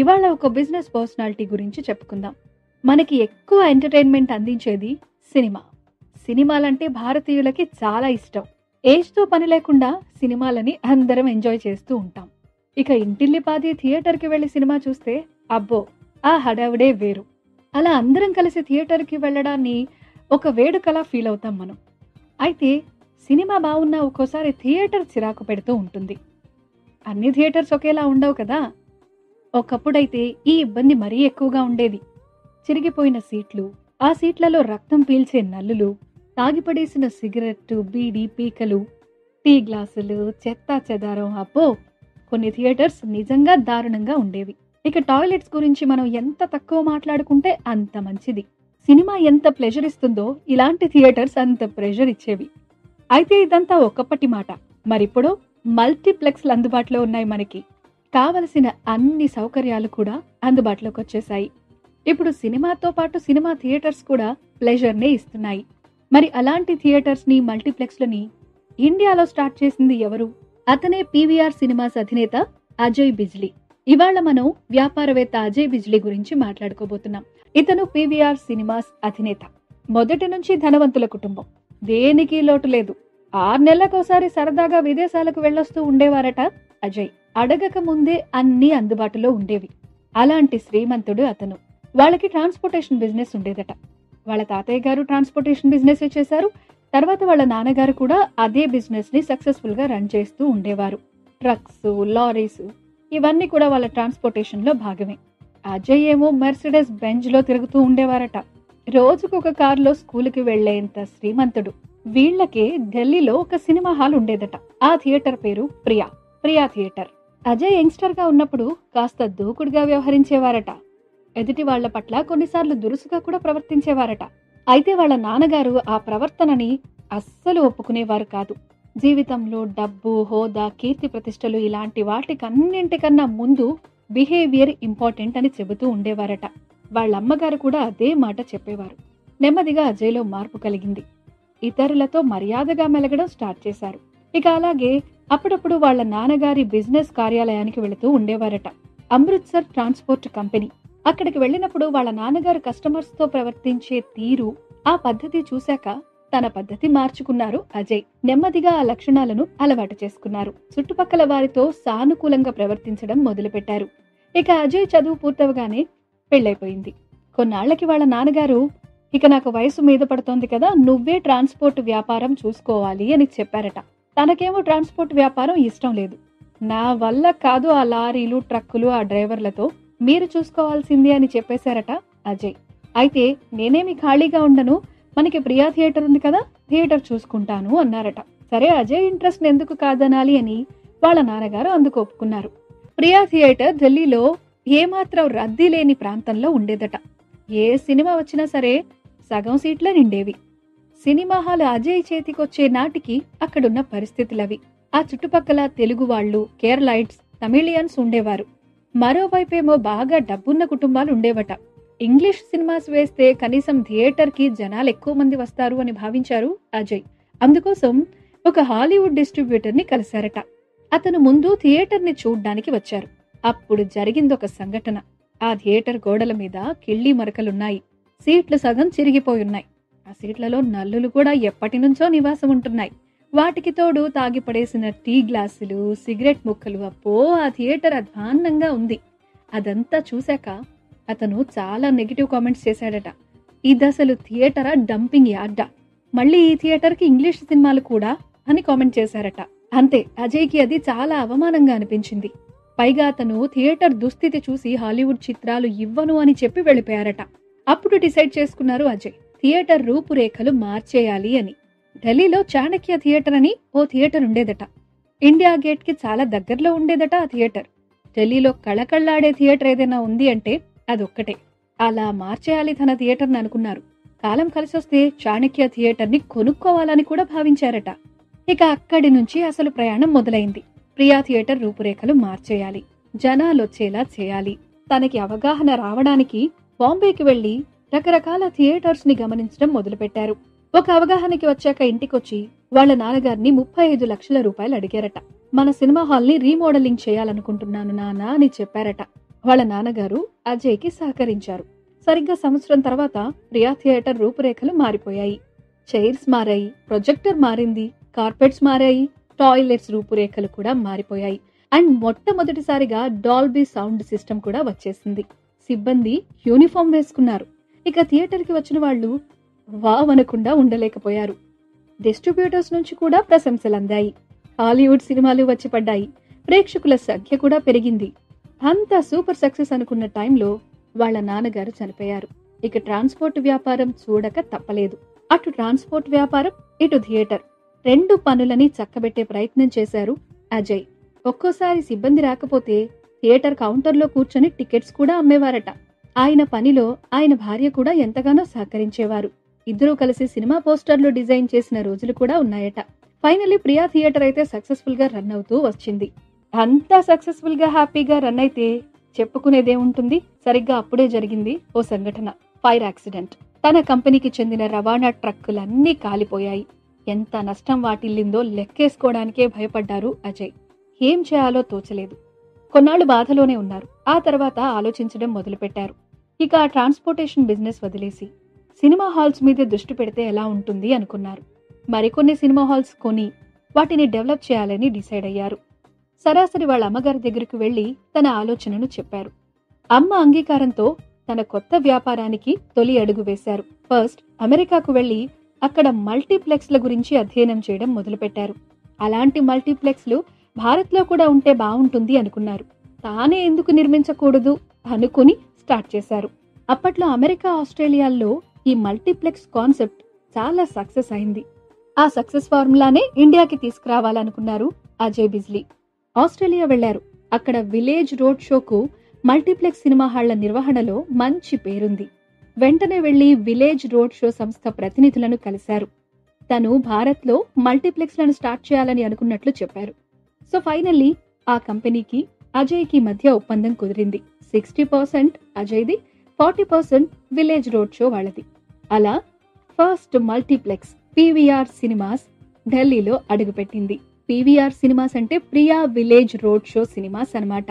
ఇవాళ ఒక business personality గురించి చెప్పుకుందాం. మనకి ఎక్కువ ఎంటర్టైన్మెంట్ అందించేది సినిమా. సినిమాలంటే భారతీయులకి చాలా ఇష్టం. ఏజ్తో పని లేకుండా సినిమాలని అందరం ఎంజాయ్ చేస్తూ ఉంటాం. ఇక ఇంటిల్లిపాది థియేటర్కి వెళ్ళి సినిమా చూస్తే అబ్బో ఆ హడావుడే వేరు. అలా అందరం కలిసి థియేటర్కి వెళ్ళడాన్ని ఒక వేడుకలా ఫీల్ అవుతాం మనం. అయితే సినిమా బాగున్నా ఒక్కోసారి థియేటర్ చిరాకు పెడుతూ ఉంటుంది. అన్ని థియేటర్స్ ఒకేలా ఉండవు కదా. ఒకప్పుడైతే ఈ ఇబ్బంది మరీ ఎక్కువగా ఉండేది. చిరిగిపోయిన సీట్లు, ఆ సీట్లలో రక్తం పీల్చే నల్లులు, తాగిపడేసిన సిగరెట్టు, బీడి, పీకలు, టీ గ్లాసులు, చెత్తా చెదారం. అబ్బో కొన్ని థియేటర్స్ నిజంగా దారుణంగా ఉండేవి. ఇక టాయిలెట్స్ గురించి మనం ఎంత తక్కువ మాట్లాడుకుంటే అంత మంచిది. సినిమా ఎంత ప్లెజర్ ఇస్తుందో ఇలాంటి థియేటర్స్ అంత ప్రెషర్ ఇచ్చేవి. అయితే ఇదంతా ఒకప్పటి మాట. మరిప్పుడు మల్టీప్లెక్స్లు అందుబాటులో ఉన్నాయి. మనకి కావలసిన అన్ని సౌకర్యాలు కూడా అందుబాటులోకి వచ్చేసాయి. ఇప్పుడు సినిమాతో పాటు సినిమా థియేటర్స్ కూడా ప్లెజర్నే ఇస్తున్నాయి. మరి అలాంటి థియేటర్స్ని, మల్టీప్లెక్స్లని ఇండియాలో స్టార్ట్ చేసింది ఎవరు? అతనే పీవీఆర్ సినిమాస్ అధినేత అజయ్ బిజ్లీ. ఇవాళ మనం వ్యాపారవేత్త అజయ్ బిజ్లీ గురించి మాట్లాడుకోబోతున్నాం. ఇతను పీవీఆర్ సినిమాస్ అధినేత. మొదటి నుంచి ధనవంతుల కుటుంబం. దేనికి లోటు లేదు. 6 నెలలకోసారి సరదాగా విదేశాలకు వెళ్ళొస్తూ ఉండేవారట అజయ్. అడగక ముందే అన్నీ అందుబాటులో ఉండేవి. అలాంటి శ్రీమంతుడు అతను. వాళ్ళకి ట్రాన్స్పోర్టేషన్ బిజినెస్ ఉండేదట. వాళ్ళ తాతయ్య గారు ట్రాన్స్పోర్టేషన్ బిజినెస్ చేశారు. తర్వాత వాళ్ళ నాన్నగారు కూడా అదే బిజినెస్ ని సక్సెస్ఫుల్ గా రన్ చేస్తూ ఉండేవారు. ట్రక్స్, లారీస్ ఇవన్నీ కూడా వాళ్ళ ట్రాన్స్పోర్టేషన్ లో భాగమే. అజయ్ ఏమో మెర్సిడెస్ బెంజ్ లో తిరుగుతూ ఉండేవారట. రోజుకొక కారులో స్కూలుకి వెళ్లేంత శ్రీమంతుడు. వీళ్లకే ఢిల్లీలో ఒక సినిమా హాల్ ఉండేదట. ఆ థియేటర్ పేరు ప్రియా థియేటర్. అజయ్ యంగ్స్టర్ గా ఉన్నప్పుడు కాస్త దూకుడుగా వ్యవహరించేవారట. ఎదుటి వాళ్ల పట్ల కొన్నిసార్లు దురుసుగా కూడా ప్రవర్తించేవారట. అయితే వాళ్ళ నాన్నగారు ఆ ప్రవర్తనని అస్సలు ఒప్పుకునేవారు కాదు. జీవితంలో డబ్బు, హోదా, కీర్తి ప్రతిష్టలు ఇలాంటి వాటికన్నింటికన్నా ముందు బిహేవియర్ ఇంపార్టెంట్ అని చెబుతూ ఉండేవారట. వాళ్ళమ్మగారు కూడా అదే మాట చెప్పేవారు. నెమ్మదిగా అజయ్లో మార్పు కలిగింది. ఇతరులతో మర్యాదగా మెలగడం స్టార్ట్ చేశారు. ఇక అలాగే అప్పుడప్పుడు వాళ్ళ నాన్నగారి బిజినెస్ కార్యాలయానికి వెళుతూ ఉండేవారట. Amritsar transport company. అక్కడికి వెళ్ళినప్పుడు వాళ్ళ నాన్నగారు కస్టమర్స్ తో ప్రవర్తించే తీరు, ఆ పద్ధతి చూశాక తన పద్ధతి మార్చుకున్నారు అజయ్. నెమ్మదిగా ఆ లక్షణాలను అలవాటు చేసుకున్నారు. చుట్టుపక్కల వారితో సానుకూలంగా ప్రవర్తించడం మొదలుపెట్టారు. ఇక అజయ్ చదువు పూర్తవగానే పెళ్లైపోయింది. కొన్నాళ్లకి వాళ్ళ నాన్నగారు, ఇక నాకు వయసు మీద పడుతోంది కదా, నువ్వే ట్రాన్స్పోర్ట్ వ్యాపారం చూసుకోవాలి అని చెప్పారట. తనకేమో ట్రాన్స్పోర్ట్ వ్యాపారం ఇష్టం లేదు. నా వల్ల కాదు ఆ లారీలు, ట్రక్కులు, ఆ డ్రైవర్లతో, మీరు చూసుకోవాల్సింది అని చెప్పేశారట అజయ్. అయితే నేనేమి ఖాళీగా ఉండను, మనకి ప్రియా థియేటర్ ఉంది కదా, థియేటర్ చూసుకుంటాను అన్నారట. సరే, అజయ్ ఇంట్రెస్ట్ ఎందుకు కాదనాలి అని వాళ్ళ నాన్నగారు అందుకు ఒప్పుకున్నారు. ప్రియా థియేటర్ ఢిల్లీలో ఏమాత్రం రద్దీ లేని ప్రాంతంలో ఉండేదట. ఏ సినిమా వచ్చినా సరే సగం సీట్లే నిండేవి. సినిమా హాల్ అజయ్ చేతికొచ్చే నాటికి అక్కడున్న పరిస్థితులవి. ఆ చుట్టుపక్కల తెలుగు వాళ్ళు, కేరళైట్స్, తమిళియన్స్ ఉండేవారు. మరోవైపేమో బాగా డబ్బున్న కుటుంబాలు ఉండేవట. ఇంగ్లీష్ సినిమాస్ వేస్తే కనీసం థియేటర్ కి జనాలు ఎక్కువ మంది వస్తారు అని భావించారు అజయ్. అందుకోసం ఒక హాలీవుడ్ డిస్ట్రిబ్యూటర్ ని కలిశారట. అతను ముందు థియేటర్ ని చూడ్డానికి వచ్చారు. అప్పుడు జరిగిందొక సంఘటన. ఆ థియేటర్ గోడల మీద కిళ్ళి మరకలున్నాయి. సీట్లు సగం చిరిగిపోయున్నాయి. ఆ సీట్లలో నల్లులు కూడా ఎప్పటి నుంచో నివాసం ఉంటున్నాయి. వాటికి తోడు తాగిపడేసిన టీ గ్లాసులు, సిగరెట్ ముక్కలు. అప్పో ఆ థియేటర్ అధ్వాన్నంగా ఉంది. అదంతా చూశాక అతను చాలా నెగిటివ్ కామెంట్స్ చేశాడట. ఇదసలు థియేటరా, డంపింగ్ యార్డా, మళ్ళీ ఈ థియేటర్కి ఇంగ్లీష్ సినిమాలు కూడా అని కామెంట్ చేశారట. అంతే, అజయ్కి అది చాలా అవమానంగా అనిపించింది. పైగా అతను థియేటర్ దుస్థితి చూసి హాలీవుడ్ చిత్రాలు ఇవ్వను అని చెప్పి వెళ్ళిపోయారట. అప్పుడు డిసైడ్ చేసుకున్నారు అజయ్, థియేటర్ రూపురేఖలు మార్చేయాలి అని. ఢిల్లీలో చాణక్య థియేటర్ అని ఓ థియేటర్ ఉండేదట. ఇండియా గేట్ కి చాలా దగ్గరలో ఉండేదట ఆ థియేటర్. ఢిల్లీలో కళకళ్లాడే థియేటర్ ఏదైనా ఉంది అంటే అదొక్కటే. అలా మార్చేయాలి తన థియేటర్ని అనుకున్నారు. కాలం కలిసొస్తే చాణక్య థియేటర్ ని కొనుక్కోవాలని కూడా భావించారట. ఇక అక్కడి నుంచి అసలు ప్రయాణం మొదలైంది. ప్రియా థియేటర్ రూపురేఖలు మార్చేయాలి, జనాలొచ్చేలా చేయాలి. తనకి అవగాహన రావడానికి బాంబేకి వెళ్లి రకరకాల థియేటర్స్ ని గమనించడం మొదలుపెట్టారు. ఒక అవగాహనకి వచ్చాక ఇంటికొచ్చి వాళ్ళ నాన్నగారిని 35 లక్షల రూపాయలు అడిగారట. మన సినిమా హాల్ ని రీమోడలింగ్ చేయాలనుకుంటున్నాను నాన్న అని చెప్పారట. వాళ్ళ నాన్నగారు అజయ్కి సహకరించారు. సరిగ్గా సంవత్సరం తర్వాత ప్రియా థియేటర్ రూపురేఖలు మారిపోయాయి. చైర్స్ మారాయి, ప్రొజెక్టర్ మారింది, కార్పెట్స్ మారాయి, టాయిలెట్స్ రూపురేఖలు కూడా మారిపోయాయి. అండ్ మొట్టమొదటిసారిగా డాల్బీ సౌండ్ సిస్టమ్ కూడా వచ్చేసింది. సిబ్బంది యూనిఫామ్ వేసుకున్నారు. ఇక థియేటర్కి వచ్చిన వాళ్ళు వావ్ అనకుండా ఉండలేకపోయారు. డిస్ట్రిబ్యూటర్స్ నుంచి కూడా ప్రశంసలు అందాయి. హాలీవుడ్ సినిమాలు వచ్చి పడ్డాయి. ప్రేక్షకుల సంఖ్య కూడా పెరిగింది. అంతా సూపర్ సక్సెస్ అనుకున్న టైంలో వాళ్ళ నాన్నగారు చనిపోయారు. ఇక ట్రాన్స్పోర్ట్ వ్యాపారం చూడక తప్పలేదు. అటు ట్రాన్స్పోర్ట్ వ్యాపారం, ఇటు థియేటర్, రెండు పనులని చక్కబెట్టే ప్రయత్నం చేశారు అజయ్. ఒక్కోసారి సిబ్బంది రాకపోతే థియేటర్ కౌంటర్లో కూర్చొని టికెట్స్ కూడా అమ్మేవారట. ఆయన పనిలో ఆయన భార్య కూడా ఎంతగానో సహకరించేవారు. ఇద్దరూ కలిసి సినిమా పోస్టర్లు డిజైన్ చేసిన రోజులు కూడా ఉన్నాయట. ఫైనల్లీ ప్రియా థియేటర్ అయితే సక్సెస్ఫుల్ గా రన్ అవుతూ వచ్చింది. అంతా సక్సెస్ఫుల్ గా హ్యాపీగా రన్ అయితే చెప్పుకునేదేముంటుంది. సరిగ్గా అప్పుడే జరిగింది ఓ సంఘటన. Fire accident. తన కంపెనీకి చెందిన రవాణా ట్రక్కులన్నీ కాలిపోయాయి. ఎంత నష్టం వాటిల్లిందో లెక్కేసుకోవడానికే భయపడ్డారు అజయ్. ఏం చేయాలో తోచలేదు. కొన్నాళ్లు బాధలోనే ఉన్నారు. ఆ తర్వాత ఆలోచించడం మొదలుపెట్టారు. ఇక ఆ ట్రాన్స్పోర్టేషన్ బిజినెస్ వదిలేసి సినిమా హాల్స్ మీదే దృష్టి పెడితే ఎలా ఉంటుంది అనుకున్నారు. మరికొన్ని సినిమా హాల్స్ కొని వాటిని డెవలప్ చేయాలని డిసైడ్ అయ్యారు. సరాసరి వాళ్ళ అమ్మగారి దగ్గరకు వెళ్లి తన ఆలోచనను చెప్పారు. అమ్మ అంగీకారంతో తన కొత్త వ్యాపారానికి తొలి అడుగు వేశారు. ఫస్ట్ అమెరికాకు వెళ్లి అక్కడ మల్టీప్లెక్స్ల గురించి అధ్యయనం చేయడం మొదలుపెట్టారు. అలాంటి మల్టీప్లెక్స్లు భారత్లో కూడా ఉంటే బాగుంటుంది అనుకున్నారు. తానే ఎందుకు నిర్మించకూడదు అనుకుని స్టార్ట్ చేశారు. అప్పట్లో అమెరికా, ఆస్ట్రేలియాల్లో ఈ మల్టీప్లెక్స్ కాన్సెప్ట్ చాలా సక్సెస్ అయింది. ఆ సక్సెస్ ఫార్ములానే ఇండియాకి తీసుకురావాలనుకున్నారు అజయ్ బిజ్లీ. ఆస్ట్రేలియా వెళ్లారు. అక్కడ విలేజ్ రోడ్ షోకు మల్టీప్లెక్స్ సినిమా హాళ్ల నిర్వహణలో మంచి పేరుంది. వెంటనే వెళ్లి విలేజ్ రోడ్ షో సంస్థ ప్రతినిధులను కలిశారు. తను భారత్లో మల్టీప్లెక్స్లను స్టార్ట్ చేయాలని అనుకున్నట్లు చెప్పారు. సో ఫైనల్లీ ఆ కంపెనీకి అజయ్కి మధ్య ఒప్పందం కుదిరింది. 60% అజయ్ది, 40% విలేజ్ రోడ్ షో వాళ్ళది. అలా ఫస్ట్ మల్టీప్లెక్స్ పీవీఆర్ సినిమాస్ ఢిల్లీలో అడుగుపెట్టింది. పీవీఆర్ సినిమాస్ అంటే Priya village road show cinemas అన్నమాట.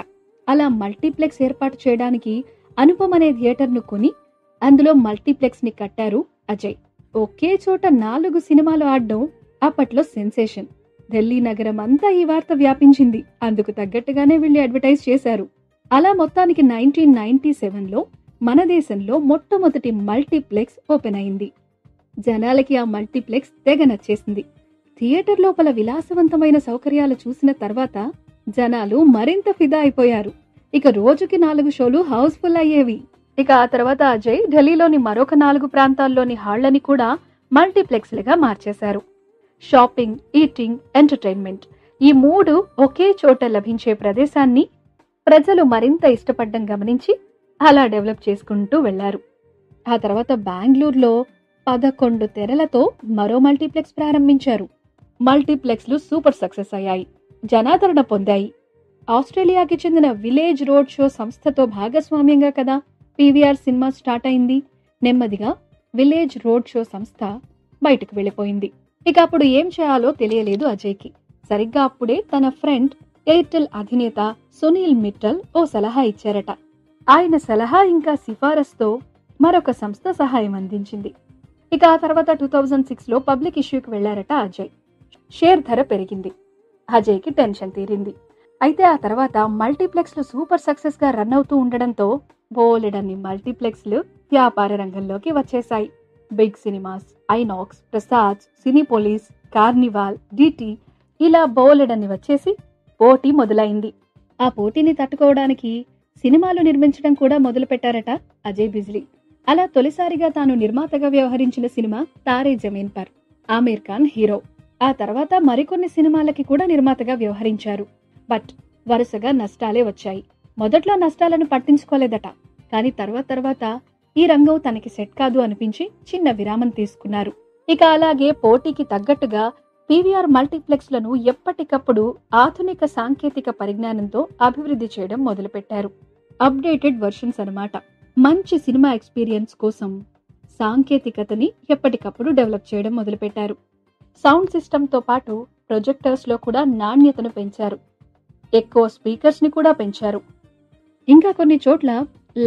అలా మల్టీప్లెక్స్ ఏర్పాటు చేయడానికి అనుపమ్ అనే థియేటర్ను కొని అందులో మల్టీప్లెక్స్ ని కట్టారు అజయ్. ఒకే చోట 4 సినిమాలు ఆడడం అప్పట్లో సెన్సేషన్. ఢిల్లీ నగరం అంతా ఈ వార్త వ్యాపించింది. అందుకు తగ్గట్టుగానే వీళ్ళు అడ్వర్టైజ్ చేశారు. అలా మొత్తానికి 1997లో మన దేశంలో మొట్టమొదటి మల్టీప్లెక్స్ ఓపెన్ అయింది. జనాలకి ఆ మల్టీప్లెక్స్ తెగ నచ్చేసింది. థియేటర్ లోపల విలాసవంతమైన సౌకర్యాలు చూసిన తర్వాత జనాలు మరింత ఫిదా అయిపోయారు. ఇక రోజుకి 4 షోలు హౌస్ఫుల్ అయ్యేవి. ఇక ఆ తర్వాత అజయ్ ఢిల్లీలోని మరొక 4 ప్రాంతాల్లోని హాళ్లని కూడా మల్టీప్లెక్స్లుగా మార్చేశారు. షాపింగ్, ఈటింగ్, ఎంటర్టైన్మెంట్ ఈ 3 ఒకే చోట లభించే ప్రదేశాన్ని ప్రజలు మరింత ఇష్టపడడం గమనించి అలా డెవలప్ చేసుకుంటూ వెళ్లారు. ఆ తర్వాత బెంగళూరులో 11 తెరలతో మరో మల్టీప్లెక్స్ ప్రారంభించారు. మల్టీప్లెక్స్లు సూపర్ సక్సెస్ అయ్యాయి, జనాదరణ పొందాయి. ఆస్ట్రేలియాకి చెందిన విలేజ్ రోడ్ షో సంస్థతో భాగస్వామ్యంగా కదా పీవీఆర్ సినిమా స్టార్ట్ అయింది. నెమ్మదిగా విలేజ్ రోడ్ షో సంస్థ బయటకు వెళ్లిపోయింది. ఇక అప్పుడు ఏం చేయాలో తెలియలేదు అజయ్కి. సరిగ్గా అప్పుడే తన ఫ్రెండ్ ఎయిర్టెల్ అధినేత సునీల్ మిట్టల్ ఓ సలహా ఇచ్చారట. ఆయన సలహా ఇంకా సిఫారసుతో మరొక సంస్థ సహాయం అందించింది. ఇక ఆ తర్వాత 2006లో పబ్లిక్ ఇష్యూకి వెళ్లారట అజయ్. షేర్ ధర పెరిగింది. అజయ్కి టెన్షన్ తీరింది. అయితే ఆ తర్వాత మల్టీప్లెక్స్లు సూపర్ సక్సెస్ గా రన్ అవుతూ ఉండడంతో బోలెడన్ని మల్టీప్లెక్స్లు వ్యాపార రంగంలోకి వచ్చేశాయి. Big cinemas, INOX, Prasads, Cinepolis, carnival, DT ఇలా బోలెడన్ని వచ్చేసి పోటీ మొదలైంది. ఆ పోటీని తట్టుకోవడానికి సినిమాలు నిర్మించడం కూడా మొదలు పెట్టారట అజయ్ బిజ్లీ. అలా తొలిసారిగా తాను నిర్మాతగా వ్యవహరించిన సినిమా తారే జమీన్ పర్. ఆమీర్ ఖాన్ హీరో. ఆ తర్వాత మరికొన్ని సినిమాలకి కూడా నిర్మాతగా వ్యవహరించారు. బట్ వరుసగా నష్టాలే వచ్చాయి. మొదట్లో నష్టాలను పట్టించుకోలేదట. కానీ తర్వాత ఈ రంగం తనకి సెట్ కాదు అనిపించి చిన్న విరామం తీసుకున్నారు. ఇక అలాగే పోటీకి తగ్గట్టుగా పీవీఆర్ మల్టీప్లెక్స్లను ఎప్పటికప్పుడు ఆధునిక సాంకేతిక పరిజ్ఞానంతో అభివృద్ధి చేయడం మొదలుపెట్టారు. అప్డేటెడ్ వర్షన్స్ అన్నమాట. మంచి సినిమా ఎక్స్పీరియన్స్ కోసం సాంకేతికతని ఎప్పటికప్పుడు డెవలప్ చేయడం మొదలుపెట్టారు. సౌండ్ సిస్టంతో పాటు ప్రొజెక్టర్స్ లో కూడా నాణ్యతను పెంచారు. ఎక్కువ స్పీకర్స్ ని కూడా పెంచారు. ఇంకా కొన్ని చోట్ల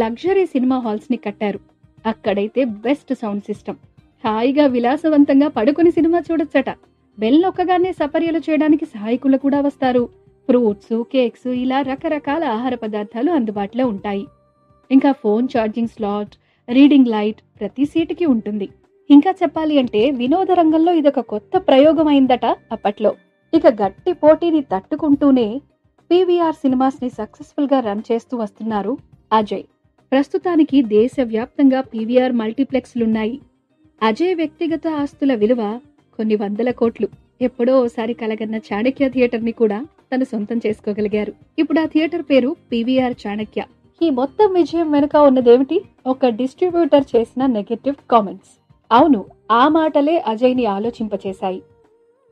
లగ్జరీ సినిమా హాల్స్ ని కట్టారు. అక్కడైతే బెస్ట్ సౌండ్ సిస్టమ్. హాయిగా విలాసవంతంగా పడుకుని సినిమా చూడొచ్చట. బెల్ నొక్కగానే సపర్యలు చేయడానికి సహాయకులు కూడా వస్తారు. ఫ్రూట్స్, కేక్స్ ఇలా రకరకాల ఆహార పదార్థాలు అందుబాటులో ఉంటాయి. ఇంకా phone charging slot, reading light ప్రతి సీటుకి ఉంటుంది. ఇంకా చెప్పాలి అంటే వినోద రంగంలో ఇదొక కొత్త ప్రయోగం అయిందట అప్పట్లో. ఇక గట్టి పోటీని తట్టుకుంటూనే పీవీఆర్ సినిమాస్ ని సక్సెస్ఫుల్ గా రన్ చేస్తూ వస్తున్నారు అజయ్. ప్రస్తుతానికి దేశవ్యాప్తంగా పీవీఆర్ మల్టీప్లెక్స్లున్నాయి. అజయ్ వ్యక్తిగత ఆస్తుల విలువ కొన్ని వందల కోట్లు. ఎప్పుడో ఓసారి కలగన్న చాణక్య థియేటర్ ని కూడా తను సొంతం చేసుకోగలిగారు. ఇప్పుడు ఆ థియేటర్ పేరు పీవీఆర్ చాణక్య. ఈ మొత్తం విజయం వెనుక ఉన్నదేమిటి? ఒక డిస్ట్రిబ్యూటర్ చేసిన నెగటివ్ కామెంట్స్. అవును, ఆ మాటలే అజయ్ ని ఆలోచింపచేశాయి.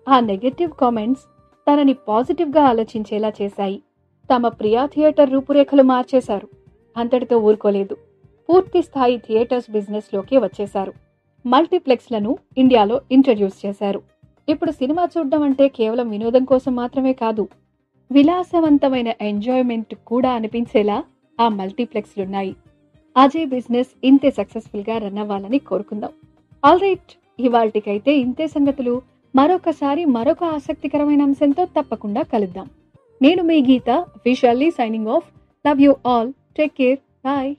ఆ నెగటివ్ కామెంట్స్ తనని పాజిటివ్ గా ఆలోచించేలా చేశాయి. తమ ప్రియా థియేటర్ రూపురేఖలు మార్చేశారు. అంతటితో ఊరుకోలేదు. పూర్తి స్థాయి థియేటర్స్ బిజినెస్ లోకి వచ్చేశారు. మల్టీప్లెక్స్లను ఇండియాలో ఇంట్రడ్యూస్ చేశారు. ఇప్పుడు సినిమా చూడడం అంటే కేవలం వినోదం కోసం మాత్రమే కాదు, విలాసవంతమైన ఎంజాయ్మెంట్ కూడా అనిపించేలా ఆ మల్టీప్లెక్స్లున్నాయి. అజయ్ బిజినెస్ ఇంతే సక్సెస్ఫుల్ గా రన్ అవ్వాలని కోరుకుందాం. ఆల్ రైట్, ఇవాల్టికైతే ఇంతే సంగతులు. మరొకసారి మరొక ఆసక్తికరమైన అంశంతో తప్పకుండా కలుద్దాం. నేను మీ Geetha, officially signing off. Love you all. Take care. Bye.